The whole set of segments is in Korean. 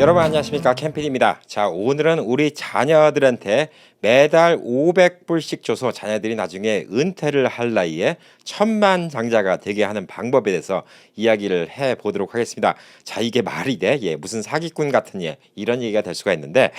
여러분 안녕하십니까, 캠필입니다. 자, 오늘은 우리 자녀들한테 매달 500불씩 줘서 자녀들이 나중에 은퇴를 할 나이에 천만장자가 되게 하는 방법에 대해서 이야기를 해 보도록 하겠습니다. 자, 이게 말이 돼? 예, 무슨 사기꾼 같은 이런 얘기가 될 수가 있는데,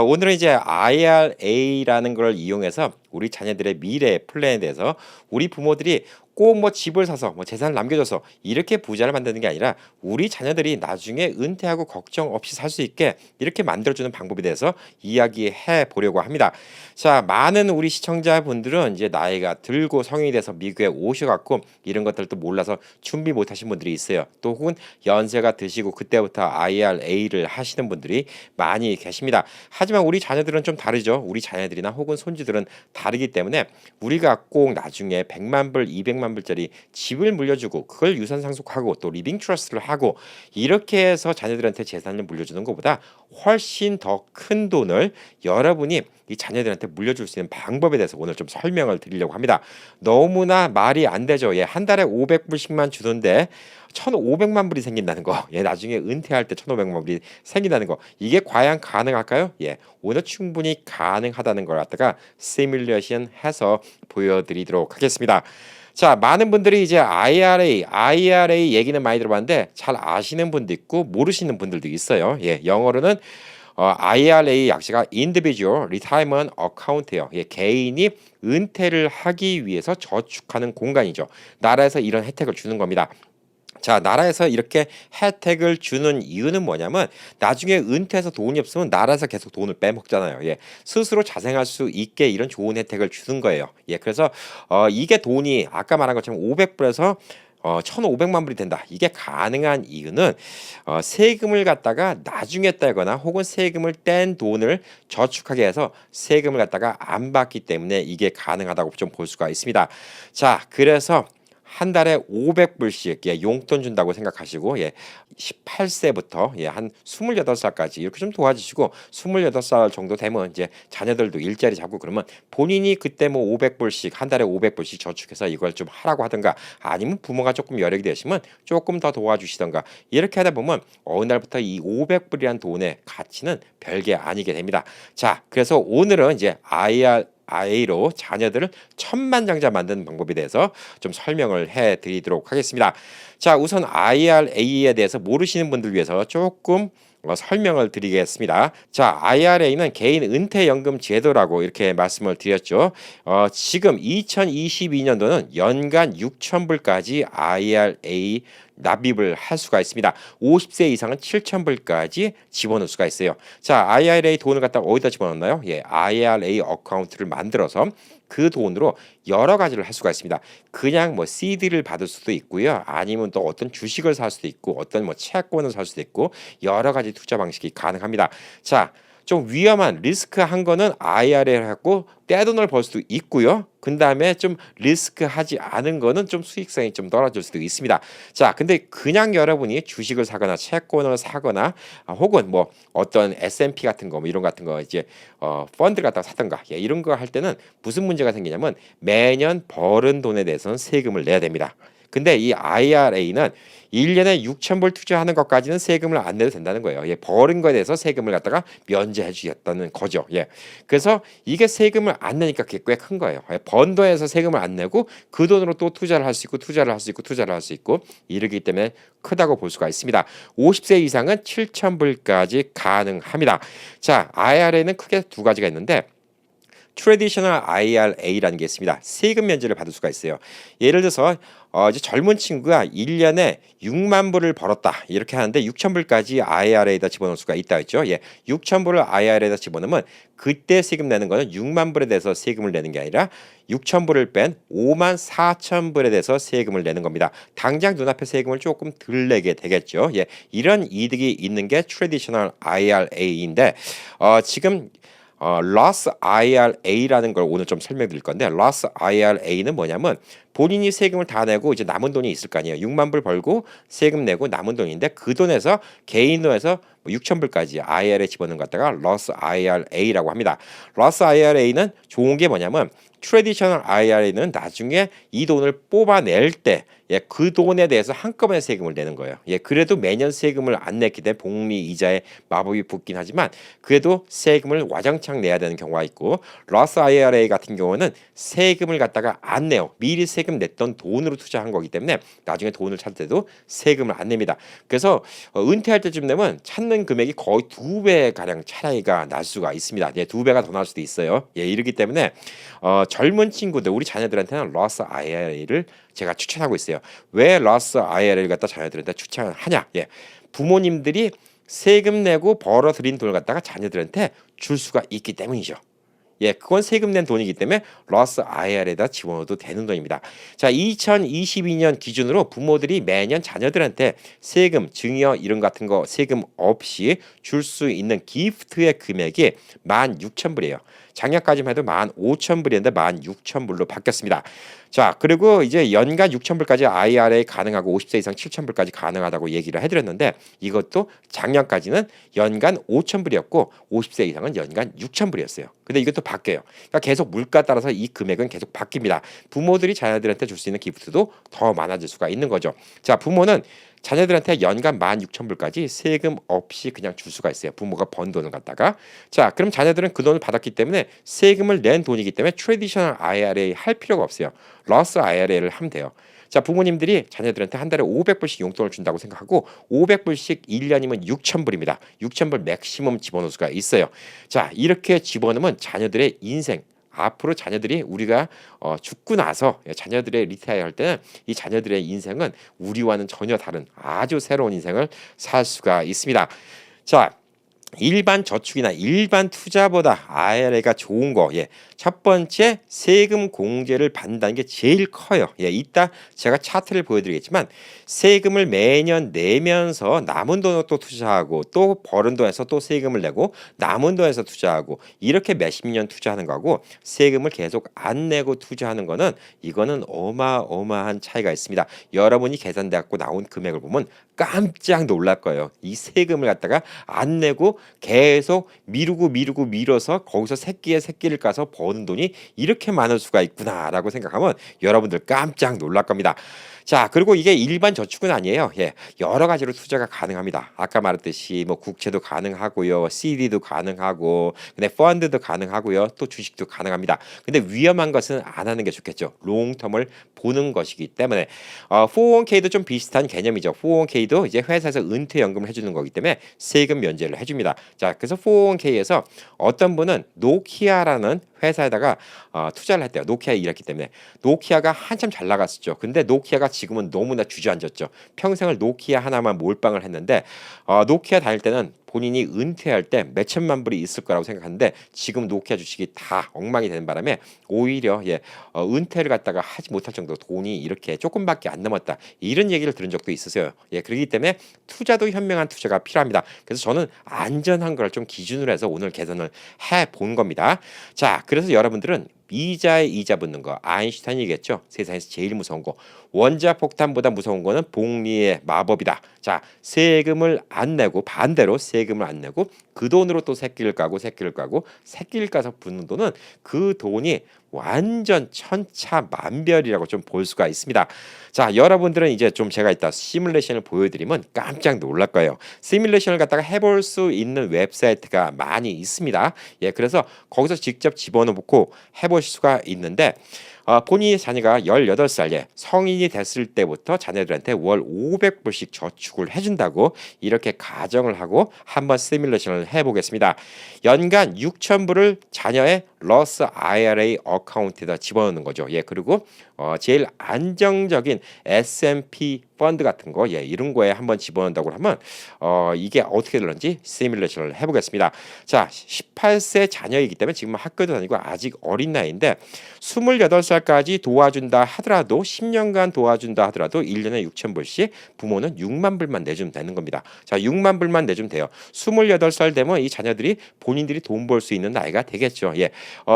오늘은 이제 IRA라는 걸 이용해서 우리 자녀들의 미래 플랜에 대해서 우리 부모들이 꼭 뭐 집을 사서 뭐 재산을 남겨줘서 이렇게 부자를 만드는 게 아니라 우리 자녀들이 나중에 은퇴하고 걱정 없이 살 수 있게 이렇게 만들어주는 방법에 대해서 이야기해 보려고 합니다. 자, 많은 우리 시청자분들은 이제 나이가 들고 성인이 돼서 미국에 오셔갖고 이런 것들도 몰라서 준비 못하신 분들이 있어요. 또 혹은 연세가 드시고 그때부터 IRA를 하시는 분들이 많이 계십니다. 하지만 우리 자녀들은 좀 다르죠. 우리 자녀들이나 혹은 손주들은 다르기 때문에 우리가 꼭 나중에 100만 불, 200만 불짜리 집을 물려주고 그걸 유산 상속하고 또 리빙 트러스트를 하고 이렇게 해서 자녀들한테 재산을 물려주는 것보다 훨씬 더 큰 돈을 여러분이 이 자녀들한테 물려줄 수 있는 방법에 대해서 오늘 좀 설명을 드리려고 합니다. 너무나 말이 안 되죠. 예, 한 달에 500불씩만 주던데 1,500만 불이 생긴다는 거. 예, 나중에 은퇴할 때 1,500만 불이 생긴다는 거. 이게 과연 가능할까요? 예, 오늘 충분히 가능하다는 걸 갖다가 시뮬레이션 해서 보여드리도록 하겠습니다. 자, 많은 분들이 이제 IRA 얘기는 많이 들어봤는데 잘 아시는 분도 있고 모르시는 분들도 있어요. 예, 영어로는 IRA 약자가 Individual Retirement Account예요. 예, 개인이 은퇴를 하기 위해서 저축하는 공간이죠. 나라에서 이런 혜택을 주는 겁니다. 자, 나라에서 이렇게 혜택을 주는 이유는 뭐냐면 나중에 은퇴해서 돈이 없으면 나라에서 계속 돈을 빼먹잖아요. 예, 스스로 자생할 수 있게 이런 좋은 혜택을 주는 거예요. 예, 그래서 이게 돈이 아까 말한 것처럼 500불에서 1,500만 불이 된다. 이게 가능한 이유는 세금을 갖다가 나중에 떼거나 혹은 세금을 뗀 돈을 저축하게 해서 세금을 갖다가 안 받기 때문에 이게 가능하다고 좀 볼 수가 있습니다. 자, 그래서 한 달에 500불씩 용돈 준다고 생각하시고 18세부터 한 28살까지 이렇게 좀 도와주시고 28살 정도 되면 이제 자녀들도 일자리 잡고 그러면 본인이 그때 뭐 500불씩 한 달에 500불씩 저축해서 이걸 좀 하라고 하든가 아니면 부모가 조금 여력이 되시면 조금 더 도와주시던가 이렇게 하다 보면 어느 날부터 이 500불이란 돈의 가치는 별게 아니게 됩니다. 자, 그래서 오늘은 이제 IRA로 자녀들을 천만장자 만드는 방법에 대해서 좀 설명을 해드리도록 하겠습니다. 자, 우선 IRA에 대해서 모르시는 분들 위해서 조금 설명을 드리겠습니다. 자, IRA는 개인 은퇴연금 제도라고 이렇게 말씀을 드렸죠. 지금 2022년도는 연간 6,000불까지 IRA 납입을 할 수가 있습니다. 50세 이상은 7,000불까지 집어넣을 수가 있어요. 자, IRA 돈을 갖다가 어디다 집어넣나요? 예, IRA 어카운트를 만들어서 그 돈으로 여러 가지를 할 수가 있습니다. 그냥 뭐 CD를 받을 수도 있고요. 아니면 또 어떤 주식을 살 수도 있고 어떤 뭐 채권을 살 수도 있고 여러 가지 투자 방식이 가능합니다. 자, 좀 위험한 리스크한 거는 IRA를 갖고 떼돈을 벌 수도 있고요. 그 다음에 좀 리스크하지 않은 거는 좀 수익성이 좀 떨어질 수도 있습니다. 자, 근데 그냥 여러분이 주식을 사거나 채권을 사거나 혹은 뭐 어떤 S&P 같은 거 뭐 이런 같은 거 이제 펀드 갖다가 사든가 이런 거 할 때는 무슨 문제가 생기냐면 매년 벌은 돈에 대해서는 세금을 내야 됩니다. 근데 이 IRA는 1년에 6,000불 투자하는 것까지는 세금을 안 내도 된다는 거예요. 예, 벌은 거에 대해서 세금을 갖다가 면제해 주겠다는 거죠. 예. 그래서 이게 세금을 안 내니까 그게 꽤 큰 거예요. 예, 번 돈에서 세금을 안 내고 그 돈으로 또 투자를 할 수 있고 투자를 할 수 있고 투자를 할 수 있고 이러기 때문에 크다고 볼 수가 있습니다. 50세 이상은 7,000불까지 가능합니다. 자, IRA는 크게 두 가지가 있는데 트래디셔널 IRA라는 게 있습니다. 세금 면제를 받을 수가 있어요. 예를 들어서 이제 젊은 친구가 1년에 6만 불을 벌었다. 이렇게 하는데 6,000불까지 IRA에다 집어넣을 수가 있다 했죠. 예. 6,000불을 IRA에다 집어넣으면 그때 세금 내는 거는 6만 불에 대해서 세금을 내는 게 아니라 6,000불을 뺀 5만 4천 불에 대해서 세금을 내는 겁니다. 당장 눈앞에 세금을 조금 덜 내게 되겠죠. 예. 이런 이득이 있는 게 트래디셔널 IRA인데 지금 Roth IRA라는 걸 오늘 좀 설명드릴 건데 Roth IRA는 뭐냐면 본인이 세금을 다 내고 이제 남은 돈이 있을 거 아니에요. 6만 불 벌고 세금 내고 남은 돈인데 그 돈에서 개인으로 해서 6,000불까지 IRA 집어넣은 것 갖다가 러스 IRA라고 합니다. 러스 IRA는 좋은 게 뭐냐면 트래디셔널 IRA는 나중에 이 돈을 뽑아낼 때 그 돈에 대해서 한꺼번에 세금을 내는 거예요. 그래도 매년 세금을 안 냈기 때문에 복리 이자에 마법이 붙긴 하지만 그래도 세금을 와장창 내야 되는 경우가 있고 러스 IRA 같은 경우는 세금을 갖다가 안 내요. 미리 세금 냈던 돈으로 투자한 거기 때문에 나중에 돈을 찾을 때도 세금을 안 냅니다. 그래서 은퇴할 때쯤 되면 찾는 금액이 거의 2배 가량 차이가 날 수가 있습니다. 2배가 더 날 수도 있어요. 이러기 때문에 젊은 친구들 우리 자녀들한테는 러스 IRA를 제가 추천하고 있어요. 왜 러스 IRA를 갖다 자녀들한테 추천하냐? 부모님들이 세금 내고 벌어들인 돈을 갖다가 자녀들한테 줄 수가 있기 때문이죠. 그건 세금 낸 돈이기 때문에 러스 IRA에다 집어넣어도 되는 돈입니다. 자, 2022년 기준으로 부모들이 매년 자녀들한테 세금, 증여 이런 같은 거 세금 없이 줄 수 있는 기프트의 금액이 16,000불이에요. 작년까지만 해도 15,000불이었는데 16,000불로 바뀌었습니다. 자, 그리고 이제 연간 6,000불까지 IRA 가능하고 50세 이상 7,000불까지 가능하다고 얘기를 해드렸는데 이것도 작년까지는 연간 5,000불이었고 50세 이상은 연간 6,000불이었어요. 근데 이것도 바뀌어요. 그러니까 계속 물가 따라서 이 금액은 계속 바뀝니다. 부모들이 자녀들한테 줄 수 있는 기프트도 더 많아질 수가 있는 거죠. 자, 부모는 자녀들한테 연간 16,000불까지 세금 없이 그냥 줄 수가 있어요. 부모가 번 돈을 갖다가. 자, 그럼 자녀들은 그 돈을 받았기 때문에 세금을 낸 돈이기 때문에 트래디셔널 IRA 할 필요가 없어요. 러스 IRA를 하면 돼요. 자, 부모님들이 자녀들한테 한 달에 500불씩 용돈을 준다고 생각하고 500불씩 1년이면 6,000불입니다. 6,000불 맥시멈 집어넣을 수가 있어요. 자, 이렇게 집어넣으면 자녀들의 인생 앞으로 자녀들이 우리가 죽고 나서 자녀들의 리타이어 할 때는 이 자녀들의 인생은 우리와는 전혀 다른 아주 새로운 인생을 살 수가 있습니다. 자, 일반 저축이나 일반 투자보다 IRA가 좋은 거, 첫 번째 세금 공제를 받는다는 게 제일 커요. 이따 제가 차트를 보여드리겠지만 세금을 매년 내면서 남은 돈을 또 투자하고 또 벌은 돈에서 또 세금을 내고 남은 돈에서 투자하고 이렇게 몇십 년 투자하는 거하고 세금을 계속 안 내고 투자하는 거는 이거는 어마어마한 차이가 있습니다. 여러분이 계산돼 갖고 나온 금액을 보면 깜짝 놀랄 거예요. 이 세금을 갖다가 안 내고 계속 미뤄서 거기서 새끼를 까서 버는 돈이 이렇게 많을 수가 있구나라고 생각하면 여러분들 깜짝 놀랄 겁니다. 자, 그리고 이게 일반 저축은 아니에요. 여러 가지로 투자가 가능합니다. 아까 말했듯이 뭐 국채도 가능하고요, CD도 가능하고, 근데 펀드도 가능하고요, 또 주식도 가능합니다. 근데 위험한 것은 안 하는 게 좋겠죠. 롱텀을 보는 것이기 때문에 401k도 좀 비슷한 개념이죠. 401k도 이제 회사에서 은퇴연금을 해주는 거기 때문에 세금 면제를 해줍니다. 자, 그래서 401k에서 어떤 분은 노키아라는 회사에다가 투자를 했대요. 노키아에 일했기 때문에. 노키아가 한참 잘 나갔었죠. 근데 노키아가 지금은 너무나 주저앉았죠. 평생을 노키아 하나만 몰빵을 했는데 노키아 다닐 때는 본인이 은퇴할 때 몇천만 불이 있을 거라고 생각하는데 지금 노키아 주식이 다 엉망이 되는 바람에 오히려 은퇴를 갖다가 하지 못할 정도로 돈이 이렇게 조금밖에 안 남았다. 이런 얘기를 들은 적도 있으세요. 그렇기 때문에 투자도 현명한 투자가 필요합니다. 그래서 저는 안전한 걸 좀 기준으로 해서 오늘 계산을 해 본 겁니다. 자, 그래서 여러분들은 이자에 이자 붙는 거 아인슈타인이겠죠. 세상에서 제일 무서운 거. 원자폭탄보다 무서운 거는 복리의 마법이다. 자, 세금을 안 내고 반대로 세금을 안 내고 그 돈으로 또 새끼를 까서 붙는 돈은 그 돈이 완전 천차만별이라고 좀 볼 수가 있습니다. 자, 여러분들은 이제 좀 제가 이따 시뮬레이션을 보여드리면 깜짝 놀랄 거예요. 시뮬레이션을 갖다가 해볼 수 있는 웹사이트가 많이 있습니다. 그래서 거기서 직접 집어넣고 해보실 수가 있는데 본인의 자녀가 18살 성인이 됐을 때부터 자녀들한테 월 500불씩 저축을 해준다고 이렇게 가정을 하고 한번 시뮬레이션을 해보겠습니다. 연간 6,000불을 자녀의 러스 IRA 어카운트에다 집어넣는 거죠. 그리고 제일 안정적인 S&P 펀드 같은 거 이런 거에 한번 집어넣는다고 하면 이게 어떻게 되는지 시뮬레이션을 해보겠습니다. 자, 18세 자녀이기 때문에 지금 학교도 다니고 아직 어린 나이인데 28살까지 도와준다 하더라도 10년간 도와준다 하더라도 1년에 6,000불씩 부모는 6만 불만 내주면 되는 겁니다. 자, 6만 불만 내주면 돼요. 28살 되면 이 자녀들이 본인들이 돈 벌 수 있는 나이가 되겠죠.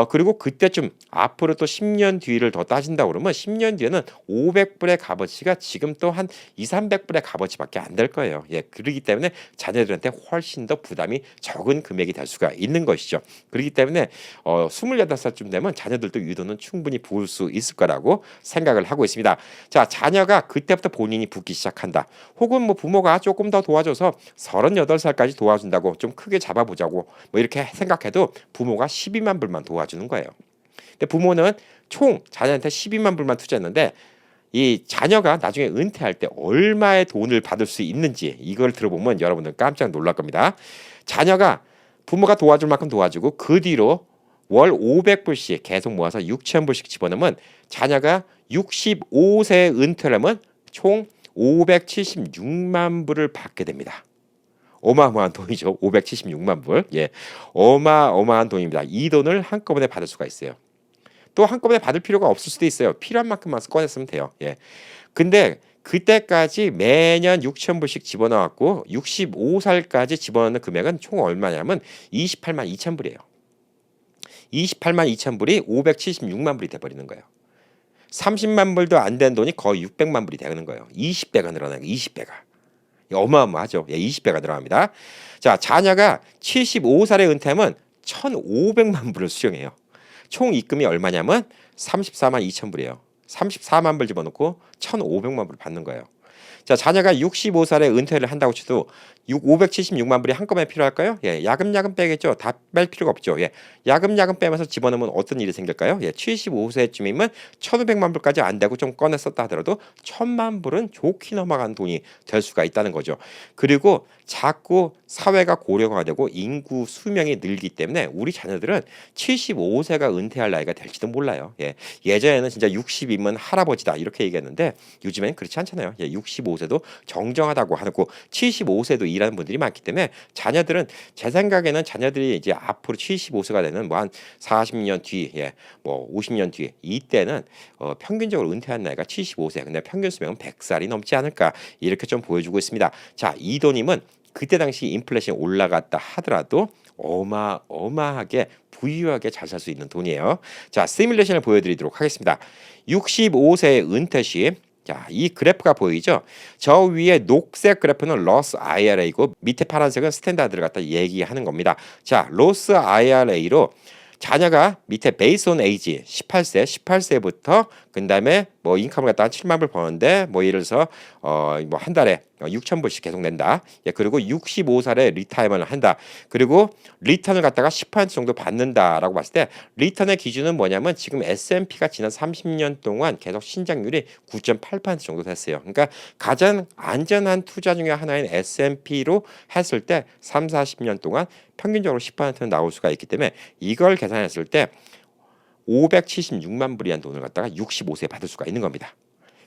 그리고 그때쯤 앞으로 또 10년 뒤를 더 따진다 그러면 10년 뒤에는 500불의 값어치가 지금 또 한 2, 300불의 값어치밖에 안 될 거예요. 예, 그렇기 때문에 자녀들한테 훨씬 더 부담이 적은 금액이 될 수가 있는 것이죠. 그렇기 때문에 28살쯤 되면 자녀들도 유도는 충분히 부을 수 있을 거라고 생각을 하고 있습니다. 자, 자녀가 그때부터 본인이 붓기 시작한다. 혹은 뭐 부모가 조금 더 도와줘서 38살까지 도와준다고 좀 크게 잡아보자고 뭐 이렇게 생각해도 부모가 12만 불만 도와주는 거예요. 근데 부모는 총 자녀한테 12만 불만 투자했는데 이 자녀가 나중에 은퇴할 때 얼마의 돈을 받을 수 있는지 이걸 들어보면 여러분들 깜짝 놀랄 겁니다. 자녀가 부모가 도와줄 만큼 도와주고 그 뒤로 월 500불씩 계속 모아서 6천 불씩 집어넣으면 자녀가 65세에 은퇴를 하면 총 576만 불을 받게 됩니다. 어마어마한 돈이죠. 576만 불. 예. 어마어마한 돈입니다. 이 돈을 한꺼번에 받을 수가 있어요. 또 한꺼번에 받을 필요가 없을 수도 있어요. 필요한 만큼만 꺼냈으면 돼요. 예. 근데 그때까지 매년 6천 불씩 집어넣었고 65살까지 집어넣는 금액은 총 얼마냐면 28만 2천 불이에요. 28만 2천 불이 576만 불이 돼버리는 거예요. 30만 불도 안 된 돈이 거의 600만 불이 되는 거예요. 20배가 늘어나요. 20배가. 어마어마하죠. 예, 20배가 늘어납니다. 자, 자녀가 75살에 은퇴하면 1,500만 불을 수령해요. 총 입금이 얼마냐면 34만 2천 불이에요. 34만 불 집어넣고 1,500만 불을 받는 거예요. 자, 자녀가 65살에 은퇴를 한다고 쳐도 576만 불이 한꺼번에 필요할까요? 예, 야금야금 빼겠죠. 다 뺄 필요가 없죠. 예, 야금야금 빼면서 집어넣으면 어떤 일이 생길까요? 예, 75세쯤이면 1,500만 불까지 안 되고 좀 꺼냈었다 하더라도 1,000만 불은 좋게 넘어간 돈이 될 수가 있다는 거죠. 그리고 자꾸 사회가 고령화가 되고 인구 수명이 늘기 때문에 우리 자녀들은 75세가 은퇴할 나이가 될지도 몰라요. 예, 예전에는 진짜 60이면 할아버지다 이렇게 얘기했는데 요즘엔 그렇지 않잖아요. 예, 65세도 정정하다고 하고 75세도 일하는 분들이 많기 때문에 자녀들은 제 생각에는 자녀들이 이제 앞으로 75세가 되는 뭐 한 40년 뒤, 예, 뭐 50년 뒤 이때는 평균적으로 은퇴한 나이가 75세. 근데 평균 수명은 100살이 넘지 않을까 이렇게 좀 보여주고 있습니다. 자, 이 돈임은 그때 당시 인플레이션이 올라갔다 하더라도 어마어마하게 부유하게 잘 살 수 있는 돈이에요. 자, 시뮬레이션을 보여드리도록 하겠습니다. 65세 은퇴 시 자, 이 그래프가 보이죠? 저 위에 녹색 그래프는 로스 IRA고 밑에 파란색은 스탠다드를 갖다 얘기하는 겁니다. 자, 로스 IRA로 자녀가 밑에 베이스 온 에이지 18세부터 그다음에 뭐 인컴을 갖다 한 7만 불 버는데 뭐 예를 들어서 뭐 한 달에 6천 불씩 계속 낸다. 예, 그리고 65살에 리타이먼을 한다. 그리고 리턴을 갖다가 10% 정도 받는다라고 봤을 때 리턴의 기준은 뭐냐면 지금 S&P가 지난 30년 동안 계속 신장률이 9.8% 정도 됐어요. 그러니까 가장 안전한 투자 중에 하나인 S&P로 했을 때 3, 40년 동안 평균적으로 10%는 나올 수가 있기 때문에 이걸 계산했을 때 576만 불이란 돈을 갖다가 65세에 받을 수가 있는 겁니다.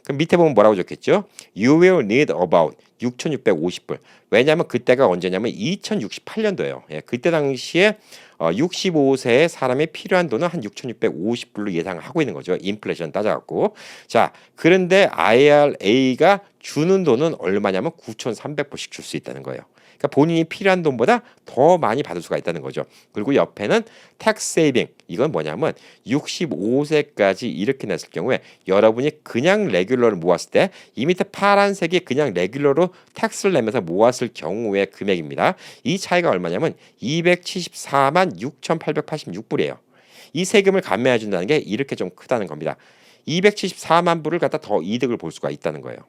그럼 밑에 보면 뭐라고 적혔죠? You will need about 6,650불. 왜냐하면 그때가 언제냐면 2068년도예요. 예, 그때 당시에 65세의 사람이 필요한 돈은 한 6,650불로 예상하고 있는 거죠. 인플레이션 따져갖고. 자, 그런데 IRA가 주는 돈은 얼마냐면 9,300불씩 줄 수 있다는 거예요. 그러니까 본인이 필요한 돈보다 더 많이 받을 수가 있다는 거죠. 그리고 옆에는 텍스 세이빙. 이건 뭐냐면 65세까지 이렇게 냈을 경우에 여러분이 그냥 레귤러를 모았을 때 이 밑에 파란색이 그냥 레귤러로 텍스를 내면서 모았을 경우의 금액입니다. 이 차이가 얼마냐면 274만 6,886불이에요. 이 세금을 감면해 준다는 게 이렇게 좀 크다는 겁니다. 274만 불을 갖다 더 이득을 볼 수가 있다는 거예요.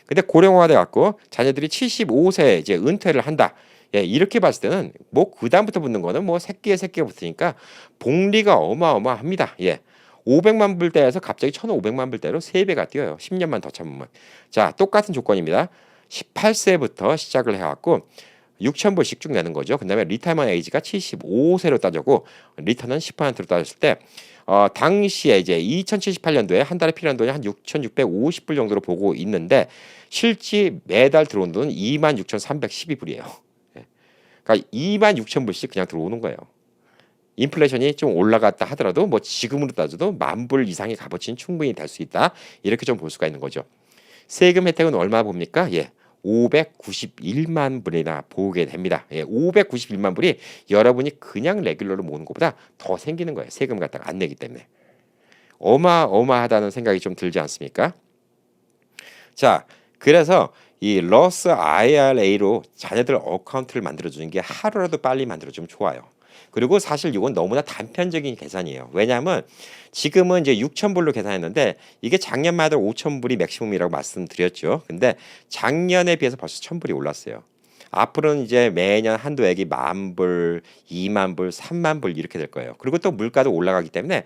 근데 고령화가 돼 갖고 자녀들이 75세에 이제 은퇴를 한다. 예, 이렇게 봤을 때는 뭐 그다음부터 붙는 거는 뭐 새끼에 새끼가 붙으니까 복리가 어마어마합니다. 예. 500만 불대에서 갑자기 1,500만 불대로 3배가 뛰어요. 10년만 더 참으면. 자, 똑같은 조건입니다. 18세부터 시작을 해 갖고 6천 불씩 쭉 내는 거죠. 그다음에 리타이먼 에이지가 75세로 따졌고 리턴은 10%로 따졌을 때 당시에 이제 2078년도에 한 달에 필요한 돈이 한 6,650불 정도로 보고 있는데 실제 매달 들어오는 돈은 26,312불이에요. 그러니까 26,000불씩 그냥 들어오는 거예요. 인플레이션이 좀 올라갔다 하더라도 뭐 지금으로 따져도 10,000불 이상의 값어치는 충분히 될 수 있다. 이렇게 좀 볼 수가 있는 거죠. 세금 혜택은 얼마 봅니까? 예. 591만 불이나 보게 됩니다. 예, 591만 불이 여러분이 그냥 레귤러로 모으는 것보다 더 생기는 거예요. 세금 갖다가 안 내기 때문에. 어마어마하다는 생각이 좀 들지 않습니까? 자, 그래서 이 러스 IRA로 자녀들 어카운트를 만들어 주는 게 하루라도 빨리 만들어 주면 좋아요. 그리고 사실 이건 너무나 단편적인 계산이에요. 왜냐하면 지금은 이제 6,000불로 계산했는데 이게 작년 말에 5,000불이 맥시멈이라고 말씀드렸죠. 근데 작년에 비해서 벌써 1,000불이 올랐어요. 앞으로는 이제 매년 한도액이 10,000불, 20,000불, 30,000불 이렇게 될 거예요. 그리고 또 물가도 올라가기 때문에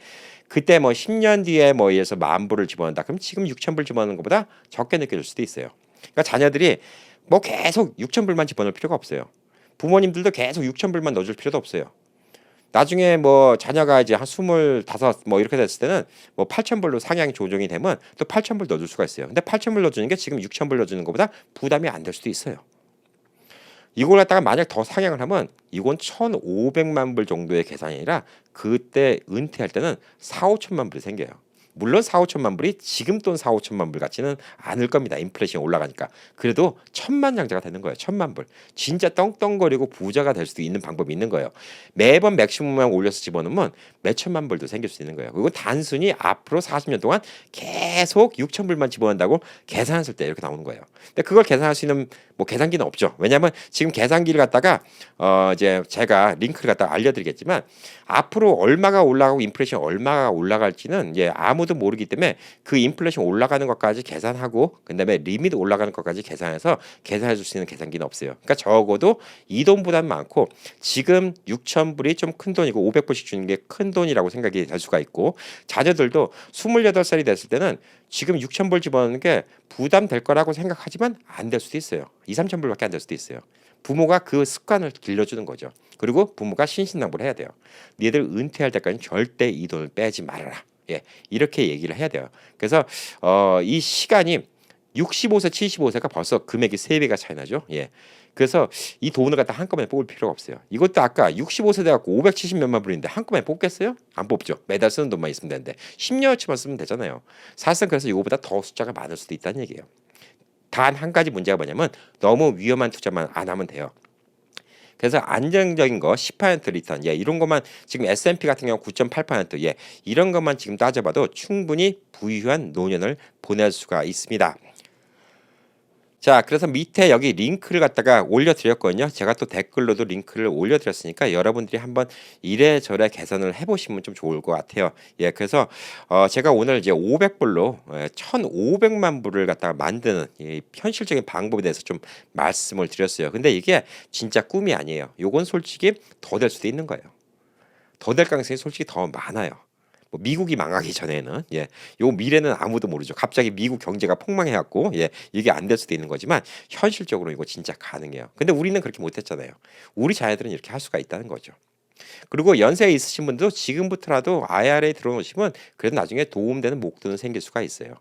그때 뭐 10년 뒤에 뭐 예를 들어서 10,000불을 집어넣는다. 그럼 지금 6,000불 집어넣는 것보다 적게 느껴질 수도 있어요. 그러니까 자녀들이 뭐 계속 6,000불만 집어넣을 필요가 없어요. 부모님들도 계속 6,000불만 넣어줄 필요도 없어요. 나중에 뭐 자녀가 이제 한 25 뭐 이렇게 됐을 때는 뭐 8,000불로 상향 조정이 되면 또 8,000불 넣어줄 수가 있어요. 근데 8,000불 넣어주는 게 지금 6,000불 넣어주는 것보다 부담이 안 될 수도 있어요. 이걸 갖다가 만약 더 상향을 하면 이건 1,500만 불 정도의 계산이 아니라 그때 은퇴할 때는 4, 5천만 불이 생겨요. 물론 4, 5천만 불이 지금 돈 4, 5천만 불 같지는 않을 겁니다. 인플레이션이 올라가니까. 그래도 1,000만 장자가 되는 거예요. 1,000만 불. 진짜 떵떵거리고 부자가 될 수도 있는 방법이 있는 거예요. 매번 맥시멈만 올려서 집어넣으면 몇천만 불도 생길 수 있는 거예요. 그리고 단순히 앞으로 40년 동안 계속 6천 불만 집어넣는다고 계산했을 때 이렇게 나오는 거예요. 근데 그걸 계산할 수 있는 뭐 계산기는 없죠. 왜냐하면 지금 계산기를 갖다가 이제 제가 링크를 갖다가 알려드리겠지만 앞으로 얼마가 올라가고 인플레이션 얼마가 올라갈지는 이제 아무도 모르기 때문에 그 인플레이션 올라가는 것까지 계산하고 그다음에 리미트 올라가는 것까지 계산해서 계산해 줄 수 있는 계산기는 없어요. 그러니까 적어도 이 돈보다는 많고 지금 6,000불이 좀 큰 돈이고 500불씩 주는 게 큰 돈이라고 생각이 될 수가 있고 자녀들도 28살이 됐을 때는 지금 6,000불 집어넣는 게 부담될 거라고 생각하지만 안 될 수도 있어요. 2, 3,000불밖에 안 될 수도 있어요. 부모가 그 습관을 길러주는 거죠. 그리고 부모가 신신당부를 해야 돼요. 니들 은퇴할 때까지 절대 이 돈을 빼지 말아라. 예, 이렇게 얘기를 해야 돼요. 그래서 이 시간이 65세, 75세가 벌써 금액이 3배가 차이 나죠. 예. 그래서 이 돈을 갖다 한꺼번에 뽑을 필요가 없어요. 이것도 아까 65세 돼갖고 570 몇만 불인데 한꺼번에 뽑겠어요? 안 뽑죠. 매달 쓰는 돈만 있으면 되는데 10년어치만 쓰면 되잖아요. 사실상 그래서 이거보다 더 숫자가 많을 수도 있다는 얘기예요. 단 한 가지 문제가 뭐냐면 너무 위험한 투자만 안 하면 돼요. 그래서 안정적인 거 10% 리턴 이런 것만 지금 S&P 같은 경우 9.8% 이런 것만 지금 따져봐도 충분히 부유한 노년을 보낼 수가 있습니다. 자, 그래서 밑에 여기 링크를 갖다가 올려드렸거든요. 제가 또 댓글로도 링크를 올려드렸으니까 여러분들이 한번 이래저래 개선을 해보시면 좀 좋을 것 같아요. 예, 그래서 제가 오늘 이제 500불로 1,500만 불을 갖다가 만드는 이 현실적인 방법에 대해서 좀 말씀을 드렸어요. 근데 이게 진짜 꿈이 아니에요. 요건 솔직히 더 될 수도 있는 거예요. 더 될 가능성이 솔직히 더 많아요. 뭐 미국이 망하기 전에는 요 미래는 아무도 모르죠. 갑자기 미국 경제가 폭망해갖고 이게 안 될 수도 있는 거지만 현실적으로 이거 진짜 가능해요. 근데 우리는 그렇게 못했잖아요. 우리 자녀들은 이렇게 할 수가 있다는 거죠. 그리고 연세 있으신 분도 지금부터라도 IRA 들어놓으시면 그래도 나중에 도움되는 목돈은 생길 수가 있어요.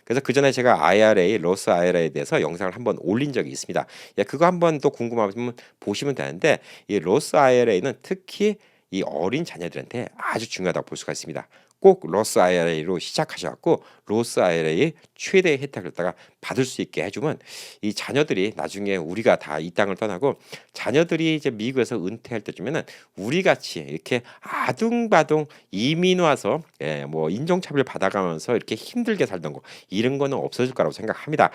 그래서 그 전에 제가 IRA, 로스 IRA에 대해서 영상을 한번 올린 적이 있습니다. 그거 한번 또 궁금하면 보시면 되는데 이 로스 IRA는 특히 이 어린 자녀들한테 아주 중요하다고 볼 수가 있습니다. 꼭 로스 IRA로 시작하셔갖고 로스 IRA 최대의 혜택을 갖다가 받을 수 있게 해주면 이 자녀들이 나중에 우리가 다 이 땅을 떠나고 자녀들이 이제 미국에서 은퇴할 때쯤에는 우리 같이 이렇게 아둥바둥 이민 와서 뭐 인종차별 받아가면서 이렇게 힘들게 살던 거 이런 거는 없어질 거라고 생각합니다.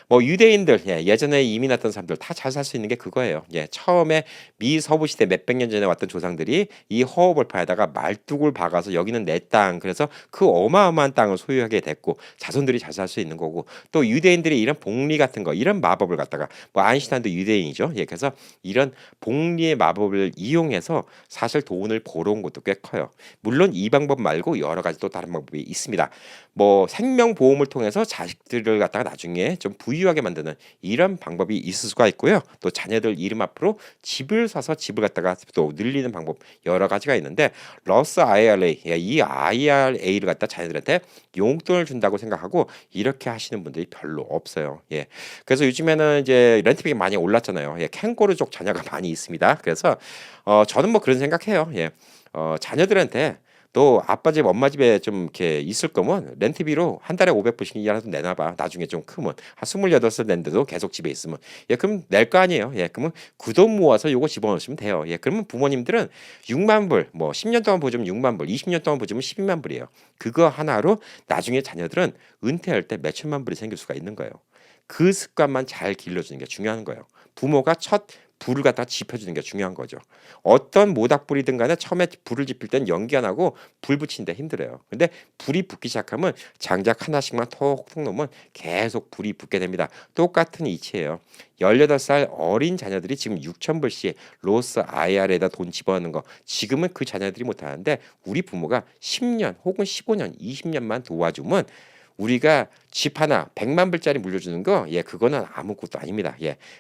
뭐 유대인들 예전에 이민 왔던 사람들 다 잘 살 수 있는 게 그거예요. 처음에 미 서부 시대 몇백 년 전에 왔던 조상들이 이 허허벌판에다가 말뚝을 박아서 여기는 내 땅 그래서 그 어마어마한 땅을 소유하게 됐고 자손들이 잘 살 수 있는 거고 또 유대인들이 이런 복리 같은 거 이런 마법을 갖다가 뭐 아인슈타인도 유대인이죠. 그래서 이런 복리의 마법을 이용해서 사실 돈을 벌어온 것도 꽤 커요. 물론 이 방법 말고 여러 가지 또 다른 방법이 있습니다. 뭐 생명보험을 통해서 자식들을 갖다가 나중에 좀 부유하게 만드는 이런 방법이 있을 수가 있고요. 또 자녀들 이름 앞으로 집을 사서 집을 갖다가 또 늘리는 방법 여러 가지가 있는데 러스 IRA 이 IRA를 갖다 자녀들한테 용돈을 준다고 생각하고 이렇게 하시는 분들이 별로 없어요. 그래서 요즘에는 이제 렌트비가 많이 올랐잖아요. 캥거루족 자녀가 많이 있습니다. 그래서 저는 뭐 그런 생각해요. 자녀들한테 또 아빠 집 엄마 집에 좀 이렇게 있을 거면 렌트비로 한 달에 500불씩이라도 내놔봐. 나중에 좀 크면 한 28살 됐는데도 계속 집에 있으면 그럼 낼 거 아니에요. 그러면 그 돈 모아서 요거 집어넣으시면 돼요. 그러면 부모님들은 6만 불, 뭐 10년 동안 보증면 6만 불, 20년 동안 보증면 12만 불이에요. 그거 하나로 나중에 자녀들은 은퇴할 때 몇천만 불이 생길 수가 있는 거예요. 그 습관만 잘 길러주는 게 중요한 거예요. 부모가 첫 불을 갖다가 지펴주는 게 중요한 거죠. 어떤 모닥불이든 간에 처음에 불을 지필 땐 연기가 나고 불 붙이는데 힘들어요. 근데 불이 붙기 시작하면 장작 하나씩만 톡톡 놓으면 계속 불이 붙게 됩니다. 똑같은 이치예요. 18살 어린 자녀들이 지금 6,000불씩 로스 IR에다 돈 집어넣는 거 지금은 그 자녀들이 못하는데 우리 부모가 10년 혹은 15년 20년만 도와주면 우리가 집 하나 100만 불짜리 물려주는 거, 그거는 아무것도 아닙니다.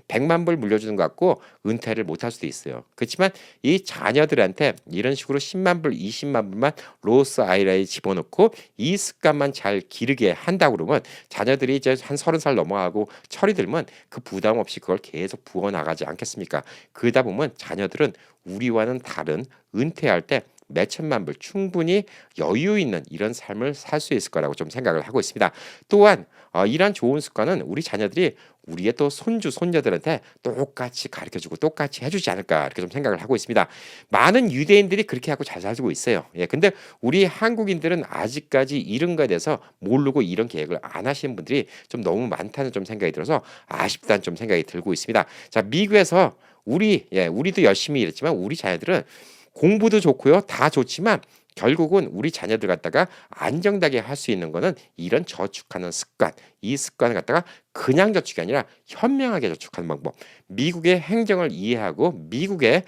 100만 불 물려주는 것 같고 은퇴를 못할 수도 있어요. 그렇지만 이 자녀들한테 이런 식으로 10만 불, 20만 불만 로스 아이라에 집어넣고 이 습관만 잘 기르게 한다 그러면 자녀들이 이제 한 30살 넘어가고 철이 들면 그 부담 없이 그걸 계속 부어 나가지 않겠습니까? 그러다 보면 자녀들은 우리와는 다른 은퇴할 때 몇천만 불 충분히 여유 있는 이런 삶을 살 수 있을 거라고 좀 생각을 하고 있습니다. 또한 이러한 좋은 습관은 우리 자녀들이 우리의 또 손주 손녀들한테 똑같이 가르쳐주고 똑같이 해주지 않을까 이렇게 좀 생각을 하고 있습니다. 많은 유대인들이 그렇게 하고 잘 살고 있어요. 근데 우리 한국인들은 아직까지 이런 거에 대해서 모르고 이런 계획을 안 하시는 분들이 좀 너무 많다는 좀 생각이 들어서 아쉽다는 좀 생각이 들고 있습니다. 자, 미국에서 우리도 열심히 일했지만 우리 자녀들은 공부도 좋고요. 다 좋지만 결국은 우리 자녀들 갖다가 안정되게 할 수 있는 거는 이런 저축하는 습관, 이 습관을 갖다가 그냥 저축이 아니라 현명하게 저축하는 방법. 미국의 행정을 이해하고 미국의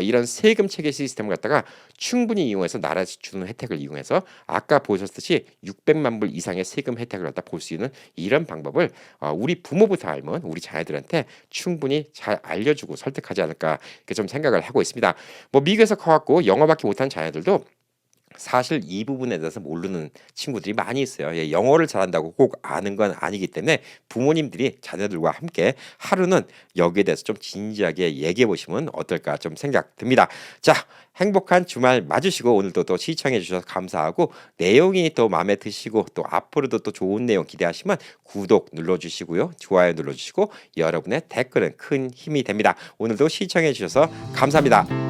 이런 세금 체계 시스템을 갖다가 충분히 이용해서 나라에서 주는 혜택을 이용해서 아까 보셨듯이 600만 불 이상의 세금 혜택을 갖다 볼 수 있는 이런 방법을 우리 부모부터 알면 우리 자녀들한테 충분히 잘 알려주고 설득하지 않을까 이렇게 좀 생각을 하고 있습니다. 뭐 미국에서 커갖고 영어밖에 못하는 자녀들도 사실 이 부분에 대해서 모르는 친구들이 많이 있어요. 영어를 잘한다고 꼭 아는 건 아니기 때문에 부모님들이 자녀들과 함께 하루는 여기에 대해서 좀 진지하게 얘기해 보시면 어떨까 좀 생각 듭니다. 자, 행복한 주말 맞으시고 오늘도 또 시청해 주셔서 감사하고 내용이 또 마음에 드시고 또 앞으로도 또 좋은 내용 기대하시면 구독 눌러주시고요. 좋아요 눌러주시고 여러분의 댓글은 큰 힘이 됩니다. 오늘도 시청해 주셔서 감사합니다.